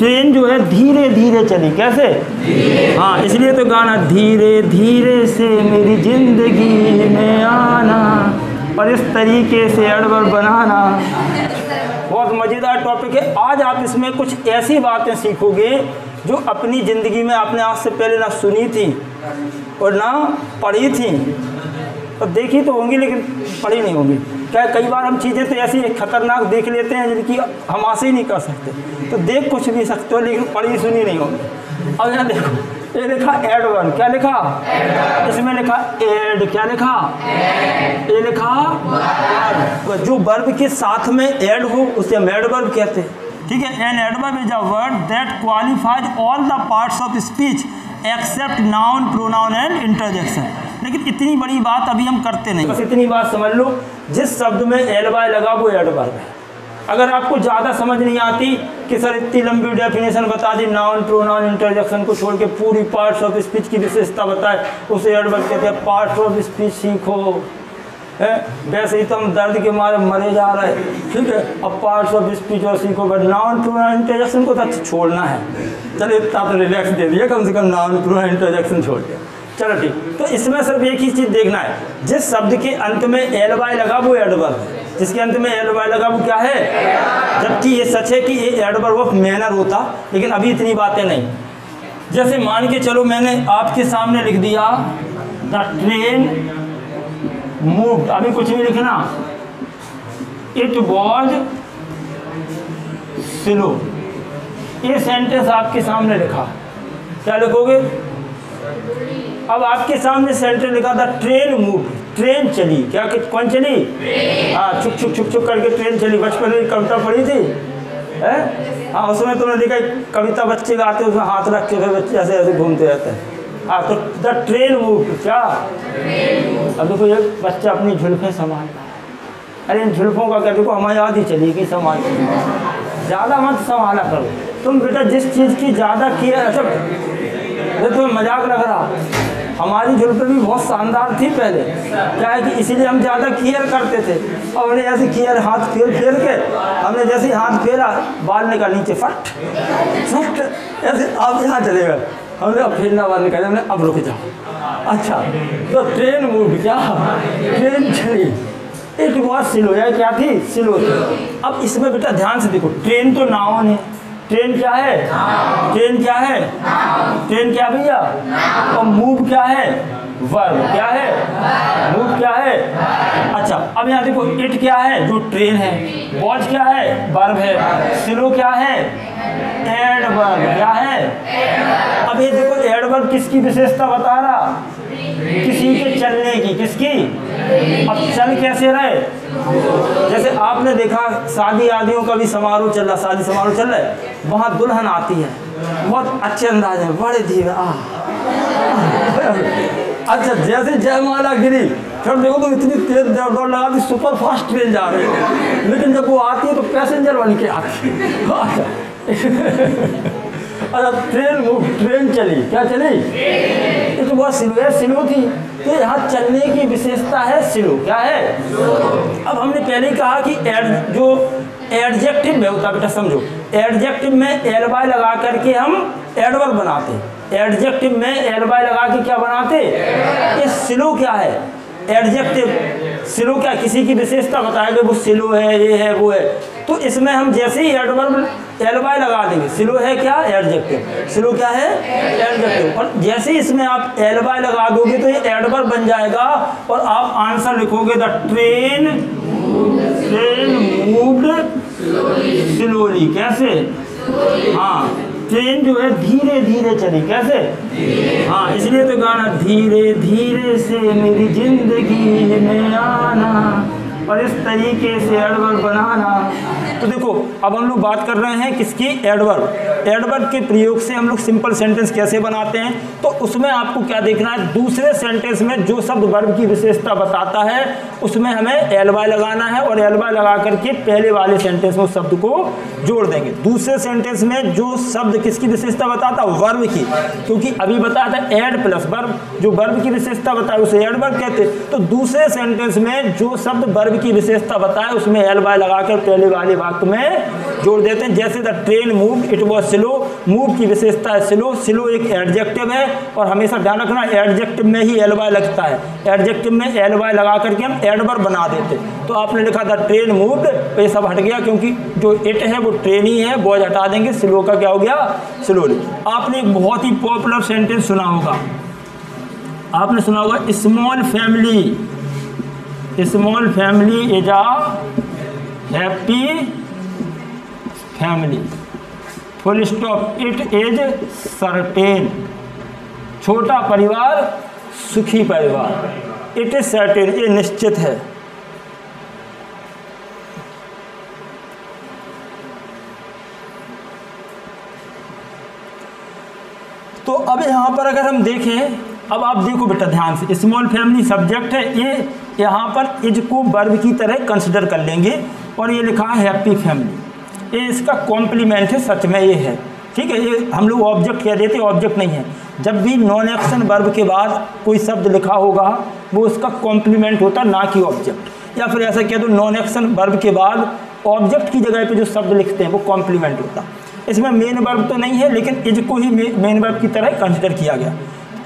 Train जो है धीरे धीरे चली, कैसे? हाँ, इसलिए तो गाना धीरे धीरे से मेरी जिंदगी में आना और इस तरीके से अड़बड़ बनाना। बहुत मज़ेदार टॉपिक है। आज आप इसमें कुछ ऐसी बातें सीखोगे जो अपनी ज़िंदगी में आपने आज से पहले ना सुनी थी और ना पढ़ी थी, और देखी तो होंगी लेकिन पढ़ी नहीं होंगी। क्या कई बार हम चीज़ें तो ऐसी खतरनाक देख लेते हैं जिनकी हम आशा ही नहीं कर सकते, तो देख कुछ भी सकते हो लेकिन पढ़ी सुनी नहीं होगी। अब यहाँ देखो, ये लिखा एडवर्ब, क्या लिखा? इसमें लिखा एड, क्या लिखा? ये लिखा वर्ब। जो वर्ब के साथ में एड हो उसे हम एडवर्ब कहते हैं, ठीक है। An adverb is a word that qualifies all the parts of speech except noun, pronoun and interjection. लेकिन इतनी बड़ी बात अभी हम करते नहीं, बस इतनी बात समझ लो, जिस शब्द में एल वाई लगा वो एडवर्ब है। अगर आपको ज़्यादा समझ नहीं आती कि सर इतनी लंबी डेफिनेशन बता दी, नाउन, प्रोनाउन, इंटरजेक्शन को छोड़ के पूरी पार्ट्स ऑफ स्पीच की विशेषता बताए, उसे एडवर्ब कहते हैं। पार्ट्स ऑफ स्पीच सीखो है, वैसे ही तो हम दर्द के मारे मरे जा रहे हैं, ठीक है। अब पार्ट्स ऑफ स्पीच और सीखो, बट नाउन, प्रोनाउन, इंटरजेक्शन को तो छोड़ना है। चलो इतना तो रिलैक्स दे दिया, कम से कम नाउन, प्रोनाउन, इंटरजेक्शन छोड़ दिया, चलो ठीक। तो इसमें सिर्फ एक ही चीज़ देखना है, जिस शब्द के अंत में एल वाई लगा वो एडवर्ब है, जिसके अंत में एल वाई लगा वो क्या है? जबकि ये सच है कि ये एडवर्ब ऑफ मैनर होता, लेकिन अभी इतनी बातें नहीं। जैसे मान के चलो मैंने आपके सामने लिख दिया द ट्रेन मूव्ड, अभी कुछ भी लिखना, इट वॉज स्लो, ये सेंटेंस आपके सामने लिखा, क्या लिखोगे? अब आपके सामने सेंटेंस लिखा था ट्रेन मूव्ड, ट्रेन चली, क्या कौन चली? हाँ, छुक छुक छुक छुक करके ट्रेन चली। बचपन में कविता पढ़ी थी है? हाँ, उसमें तुमने देखा कविता बच्चे गाते हैं, उसमें हाथ रख के फिर बच्चे ऐसे ऐसे घूमते रहते हैं। हाँ, तो द ट्रेन मूव्ड, क्या? अब देखो ये बच्चा अपनी झुल्फें संभाल, अरे इन झुल्फों का क्या, देखो हमारी आधी चलेगी संभाल, ज़्यादा मत संभाला करो तुम बेटा, जिस चीज़ की ज़्यादा केयर। अच्छा ये तुम्हें मजाक लग रहा, हमारी झुल्फें भी बहुत शानदार थी पहले, क्या है कि इसीलिए हम ज़्यादा केयर करते थे, और हमने ऐसे केयर हाथ फेर फेर के, हमने जैसे हाथ फेरा बाल निकाल नीचे फट फट ऐसे, अब यहाँ चलेगा, हमने अब फेरना बाल निकाले, हमने अब रुक जाओ। अच्छा, तो ट्रेन मूव, क्या? ट्रेन चली, इट वॉज स्लो, या क्या थी? स्लो थी। अब इसमें बेटा ध्यान से देखो, ट्रेन तो नाउन है, ट्रेन क्या है? ट्रेन क्या है? ट्रेन क्या भैया? और मूव क्या है? वर्ब, क्या है? मूव क्या है? अच्छा, अब यहाँ देखो, इट क्या है? जो ट्रेन है। वॉच क्या है? वर्ब है। स्लो क्या है? एडवर्ब, क्या है? अब ये देखो एडवर्ब किसकी विशेषता बता रहा? किसी के चलने की, किसकी? अब चल कैसे रहे? जैसे आपने देखा शादी आदियों का भी समारोह चल रहा, शादी समारोह चल रहा है, वहाँ दुल्हन आती है, बहुत अच्छे अंदाज में, बड़े धीरे अच्छा, जैसे जयमाला गिरी, फिर देखो तो इतनी तेज दौड़ लगा दी, सुपर फास्ट ट्रेन जा रही है, लेकिन जब वो आती है तो पैसेंजर बन के आती है। अच्छा, ट्रेन मूव, ट्रेन चली, क्या चली? ये तो बहुत स्लो थी, तो यहाँ चलने की विशेषता है स्लो, क्या है? अब हमने पहले ही कहा कि जो एडजेक्टिव में होता, बेटा समझो, एडजेक्टिव में एल वाई लगा करके हम एडवर्ब बनाते, एडजेक्टिव में एल वाई लगा के क्या बनाते? ये स्लो क्या है? एडजेक्टिव स्लो क्या, किसी की विशेषता बताएंगे, वो स्लो है, ये है, वो है, तो इसमें हम जैसे ही एडवर्ब एल वाई लगा देंगे, स्लो है क्या? एडजेक्टिव, स्लो क्या है? एडजेक्टिव, और जैसे ही इसमें आप एल वाई लगा दोगे तो ये एडवर्ब बन जाएगा, और आप आंसर लिखोगे द ट्रेन मूव्ड स्लोली, कैसे? हाँ, ट्रेन जो है धीरे धीरे चली, कैसे? हाँ, इसलिए तो गाना धीरे धीरे से मेरी जिंदगी में आना और इस तरीके से एडवर्ब बनाना। तो देखो अब हम लोग बात कर रहे हैं किसकी? एडवर्ब। एडवर्ब के प्रयोग से हम लोग सिंपल सेंटेंस कैसे बनाते हैं, तो उसमें आपको क्या देखना है, दूसरे सेंटेंस में जो शब्द वर्ब की विशेषता बताता है उसमें हमें एल वाई लगाना है, और एल वाई लगा करके पहले वाले सेंटेंस में उस शब्द को जोड़ देंगे। दूसरे सेंटेंस में जो शब्द किसकी विशेषता बताता? वर्ब की, क्योंकि अभी बताया था एड प्लस वर्ब, जो वर्ब की विशेषता बताए उसे एडवर्ब कहते। तो दूसरे सेंटेंस में जो शब्द वर्ब की विशेषता बताए उसमें एल वाई लगाकर पहले वाले वाक्य में जोड़ देते हैं। जैसे the train move it was slow, move की विशेषता है स्लो, स्लो एक एडजेक्टिव है और हमेशा ध्यान रखना एडजेक्टिव में ही एल वाई लगता है, एडजेक्टिव में एल वाई लगा करके हम एडवर्ब बना देते। तो आपने लिखा द ट्रेन मूव्ड, तो ये सब हट गया क्योंकि जो इट है वो ट्रेन ही है, वॉज हटा देंगे, स्लो का क्या हो गया स्लोली। आपने एक बहुत ही पॉपुलर सेंटेंस सुना होगा, आपने सुना होगा small family is a happy family, full stop, it is certain, छोटा परिवार सुखी परिवार, इट इज सर्टेन, ये निश्चित है। तो अब यहाँ पर अगर हम देखें, अब आप देखो बेटा ध्यान से, स्मॉल फैमिली सब्जेक्ट है, ये यहाँ पर इज को वर्ब की तरह कंसिडर कर लेंगे और ये लिखा है हैप्पी फैमिली, ये इसका कॉम्प्लीमेंट है, सच में ये है, ठीक है। ये हम लोग ऑब्जेक्ट कह देते, ऑब्जेक्ट नहीं है। जब भी नॉन एक्शन वर्ब के बाद कोई शब्द लिखा होगा वो उसका कॉम्प्लीमेंट होता, ना कि ऑब्जेक्ट। या फिर ऐसा कह दो नॉन एक्शन वर्ब के बाद ऑब्जेक्ट की जगह पे जो शब्द लिखते हैं वो कॉम्प्लीमेंट होता। इसमें मेन वर्ब तो नहीं है लेकिन इज को ही मेन वर्ब की तरह कंसिडर किया गया।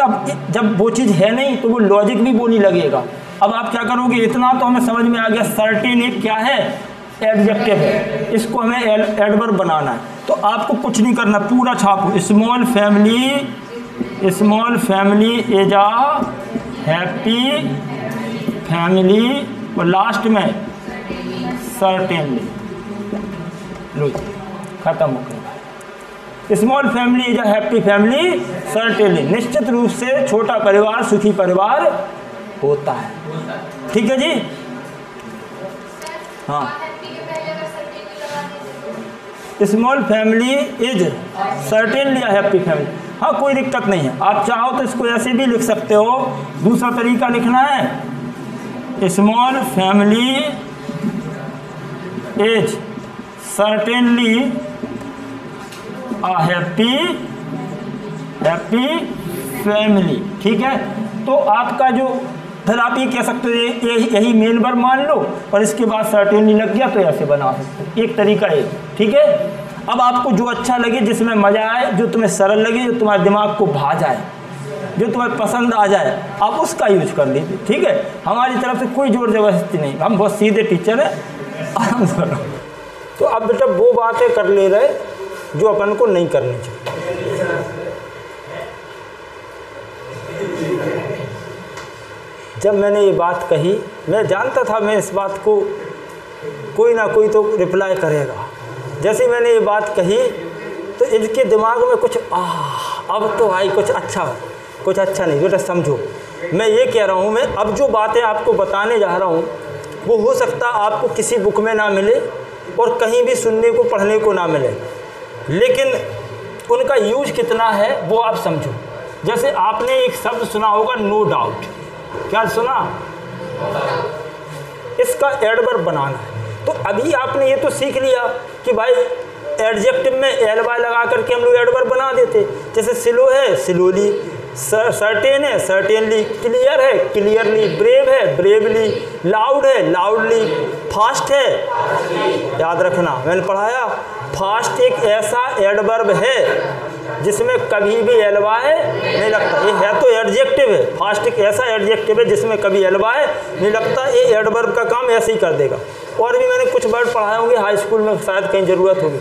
अब जब वो चीज़ है नहीं तो वो लॉजिक भी वो नहीं लगेगा। अब आप क्या करोगे, इतना तो हमें समझ में आ गया, सर्टेन एक क्या है एडजेक्टिव है, इसको हमें एडवर्ब बनाना है। तो आपको कुछ नहीं करना, पूरा छापो, small family is a happy family और लास्ट में सर्टेनली, लो खत्म हो गया। Small family is a happy family certainly, निश्चित रूप से छोटा परिवार सुखी परिवार होता है, ठीक है जी। हाँ, small family is certainly a happy family, हाँ कोई दिक्कत नहीं है। आप चाहो तो इसको ऐसे भी लिख सकते हो, दूसरा तरीका लिखना है, small family is certainly happy family, ठीक है। तो आपका जो फिर आप ये कह सकते हो यही मेन वर्ब मान लो और इसके बाद सर्टेनली लग गया, तो ऐसे बना सकते हो, एक तरीका है, ठीक है। अब आपको जो अच्छा लगे, जिसमें मज़ा आए, जो तुम्हें सरल लगे, जो तुम्हारे दिमाग को भा जाए, जो तुम्हें पसंद आ जाए, आप उसका यूज कर लीजिए, ठीक है। हमारी तरफ से कोई जोर जबरदस्ती नहीं, हम बहुत सीधे टीचर हैं, आराम से। तो अब बेटा वो बातें कर ले रहे जो अपन को नहीं करनी चाहिए। जब मैंने ये बात कही, मैं जानता था मैं इस बात को कोई ना कोई तो रिप्लाई करेगा। जैसे मैंने ये बात कही तो इनके दिमाग में कुछ अब तो भाई कुछ अच्छा नहीं। बेटा समझो, मैं ये कह रहा हूँ, मैं अब जो बातें आपको बताने जा रहा हूँ वो हो सकता आपको किसी बुक में ना मिले और कहीं भी सुनने को पढ़ने को ना मिले, लेकिन उनका यूज कितना है वो आप समझो। जैसे आपने एक शब्द सुना होगा नो डाउट, क्या सुना, इसका एडवर्ब बनाना है। तो अभी आपने ये तो सीख लिया कि भाई एडजेक्टिव में एल वाई लगा करके हम लोग एडवर्ब बना देते। जैसे स्लो है स्लोली, सर्टेन है सर्टेनली, क्लियर है क्लियरली, ब्रेव है ब्रेवली, लाउड है लाउडली, फास्ट है, याद रखना मैंने पढ़ाया, फास्ट एक ऐसा एडवर्ब है जिसमें कभी भी एल वाई नहीं लगता। ये है तो एडजेक्टिव है, फास्ट एक ऐसा एडजेक्टिव है जिसमें कभी एल वाई नहीं लगता। ये एडवर्ब का काम ऐसे ही कर देगा। और भी मैंने कुछ वर्ड पढ़ाए होंगे हाई स्कूल में, शायद कहीं ज़रूरत होगी,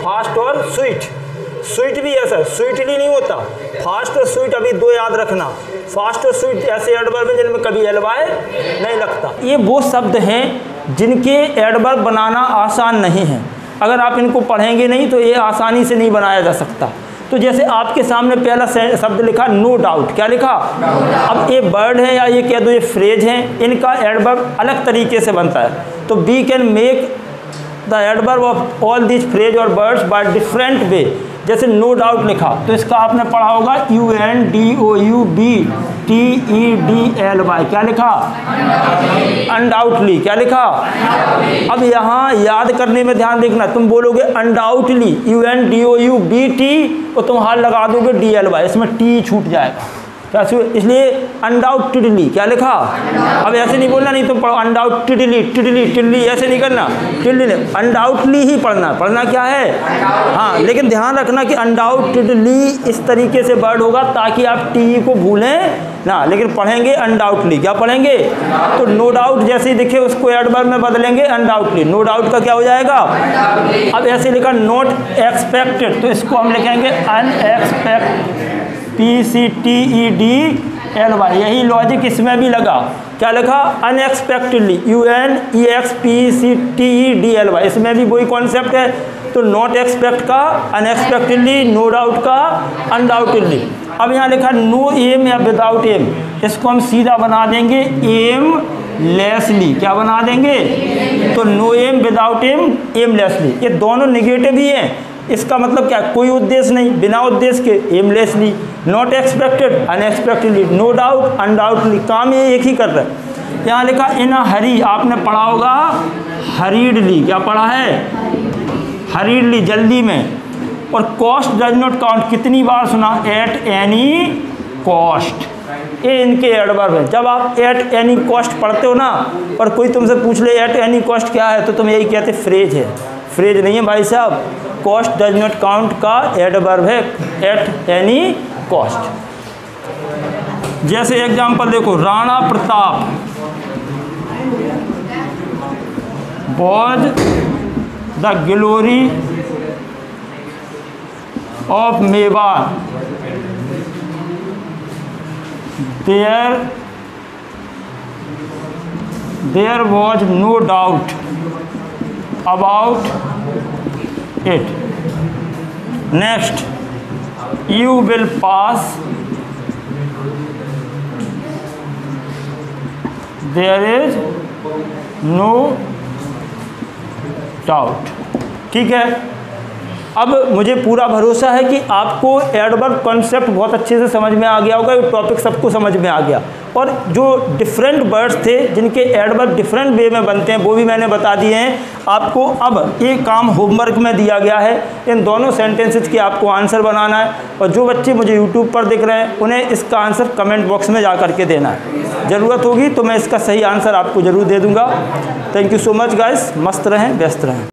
फास्ट और स्वीट। स्वीट भी ऐसा, स्वीटली नहीं होता, फास्ट और स्वीट, अभी दो याद रखना। फास्ट और स्वीट ऐसे एडवर्ब हैं जिनमें कभी एल वाई नहीं लगता। ये वो शब्द हैं जिनके एडवर्ब बनाना आसान नहीं है। अगर आप इनको पढ़ेंगे नहीं तो ये आसानी से नहीं बनाया जा सकता। तो जैसे आपके सामने पहला शब्द लिखा नो डाउट, क्या लिखा, अब ये वर्ड है या ये कह दो ये फ्रेज हैं, इनका एडवर्ब अलग तरीके से बनता है। तो we can make the adverb of all this phrase और वर्ड्स बाय डिफरेंट वे। जैसे नो डाउट लिखा तो इसका आपने पढ़ा होगा UNDOUBTEDLY, क्या लिखा, अनडाउटली, क्या लिखा। अब यहाँ याद करने में ध्यान देखना, तुम बोलोगे अनडाउटली UNDOUBT और तुम हाल लगा दोगे DLY, इसमें टी छूट जाएगा, क्या इसलिए अनडाउटेडली क्या लिखा। अब ऐसे नहीं बोलना, नहीं तो पढ़ो अनडाउटेडली, टिडली टिडली ऐसे नहीं करना, टिडली नहीं, अनडाउटली ही पढ़ना। पढ़ना क्या है, हाँ, लेकिन ध्यान रखना कि अनडाउटेडली इस तरीके से वर्ड होगा ताकि आप टी को भूलें ना, लेकिन पढ़ेंगे अनडाउटली। क्या पढ़ेंगे, तो नो डाउट जैसे ही दिखे उसको एडवर्ब में बदलेंगे अनडाउटली। नो डाउट का क्या हो जाएगा, अब ऐसे लिखा नॉट एक्सपेक्टेड, तो इसको हम लिखेंगे अनएक्सपेक्ट, PCTEDLY। यही लॉजिक इसमें भी लगा। क्या लिखा, अनएक्सपेक्टेडली, UNEXPECTEDLY, इसमें भी वही कॉन्सेप्ट है। तो नॉट एक्सपेक्ट का अनएक्सपेक्टेडली, नो डाउट का अनडाउटेडली। अब यहाँ लिखा नो एम या विदाउट एम, इसको हम सीधा बना देंगे एम लेसली। क्या बना देंगे, तो no aim without aim, aimlessly. ये दोनों निगेटिव ही हैं, इसका मतलब क्या, कोई उद्देश्य नहीं, बिना उद्देश्य के aimlessly. Not expected unexpectedly, no doubt undoubtedly, काम ये एक ही कर रहा है। यहाँ लिखा इन अ हरी, आपने पढ़ा होगा हरीडली। क्या पढ़ा है, हरीडली, जल्दी में। और कॉस्ट डज नॉट काउंट, कितनी बार सुना, एट एनी कॉस्ट, ये इनके एडवर्ब है। जब आप एट एनी कॉस्ट पढ़ते हो ना, और कोई तुमसे पूछ ले एट एनी कॉस्ट क्या है, तो तुम यही कहते फ्रेज है। फ्रेज नहीं है भाई साहब, कॉस्ट डज नॉट काउंट का एडवर्ब है, एट एनी कॉस्ट। जैसे एग्जांपल देखो, Rana Pratap was the glory of Mewar, there was no doubt about it. Next, you will pass, there is no doubt। ठीक है, अब मुझे पूरा भरोसा है कि आपको एडवर्ब कॉन्सेप्ट बहुत अच्छे से समझ में आ गया होगा, ये टॉपिक सबको समझ में आ गया। और जो डिफरेंट वर्ड्स थे जिनके एडवर्ब डिफरेंट वे में बनते हैं वो भी मैंने बता दिए हैं आपको। अब एक काम होमवर्क में दिया गया है, इन दोनों सेंटेंसेस के आपको आंसर बनाना है। और जो बच्चे मुझे यूट्यूब पर दिख रहे हैं उन्हें इसका आंसर कमेंट बॉक्स में जा करके देना है। ज़रूरत होगी तो मैं इसका सही आंसर आपको ज़रूर दे दूँगा। Thank you so much guys, मस्त रहें, व्यस्त रहें।